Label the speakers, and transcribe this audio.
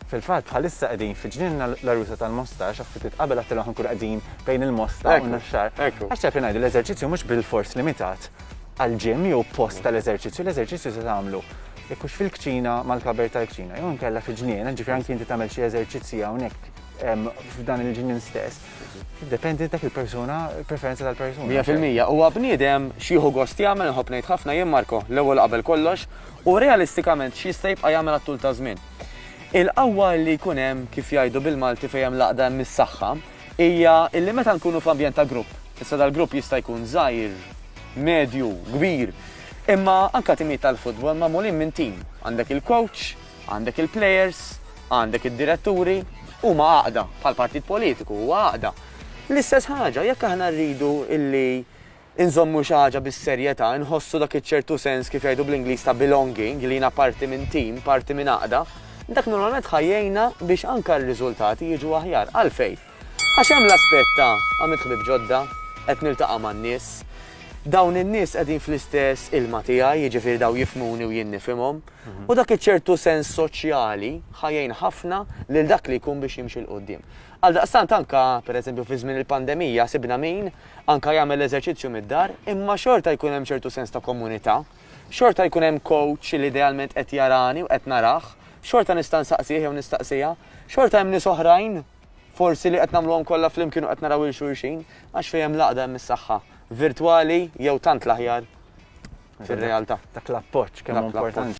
Speaker 1: Fil-fatt bħalissa qegħdin fi ġnien l-Arusa tal-Mostax għax fit qabel għattilhom ħankun qegħdin bejn il-Mosta u n-Naxxar. Għax taf ngħidu l-eżerċizzju mhux bil-fors limitat għall-ġim jew post tal-eżerċizzju, l-eżerċizzju se tagħmlu jekk hux fil-kċina mal-kaber tal-kċina, jew inkella fil-ġnien, ġifieri anke inti tagħmel xi eżerċizzji hawnhekk f'dan il-ġnien stess. Dependi dak il-persuna, il-preferenza tal-persuna.
Speaker 2: 100% huwa bniedem xi jieħu gost jagħmel inħobb ngħid ħafna jien Marko l-ewwel qabel kollox u realistikament x'jista' jibqa' jagħmel għat-tul ta' żmien. Il-qawwa li jkun hemm kif jgħidu bil-Malti fejn hemm laqda mis-saħħa hija li meta nkunu f'ambjent ta' grupp. Issa dal-grupp jista' jkun żgħir, medju, kbir. Imma anke timijiet tal-futbol magħmulin minn tim. Għandek il-coach, għandek il-players, għandek id-diretturi huma għaqda bħal partit politiku huwa għaqda. L-istess ħaġa jekk aħna rridu illi inżommu xi ħaġa bis-serjetà, inħossu dak iċ-ċertu sens kif jgħidu bl-Ingliż ta' belonging li jiena parti minn tim, parti minn għaqda, dak normalment ħajjejna biex anke r-riżultati jiġu aħjar. Għalfejn? Għax hemm l-aspett ta' għamilt ħbieb ġodda, qed niltaqa' man-nies. Dawn in-nies qegħdin fl-istess ilma tiegħi, jiġifieri daw jifhmuni u jien nifhimhom, u dak iċ-ċertu sens soċjali ħajjejn ħafna lil dak li jkun biex jimxi l qudiem. Għaldaqstant anke pereżempju fi żmien il-pandemija sibna min anke jagħmel eżerċizzju mid-dar, imma xorta jkun hemm ċertu sens ta' komunità, xorta jkun hemm coach li idealment qed jarani u qed narah, xorta nista' nsaqsih jew nistaqsija, xorta hemm nies oħrajn forsi li qed nagħmluhom kollha flimkien u qed naraw il xulxin għax fejn hemm laqda hemm is-saħħa virtwali jew tant l-aħjar fir-realtà.
Speaker 1: Dak l-appoġġ kemm importanti.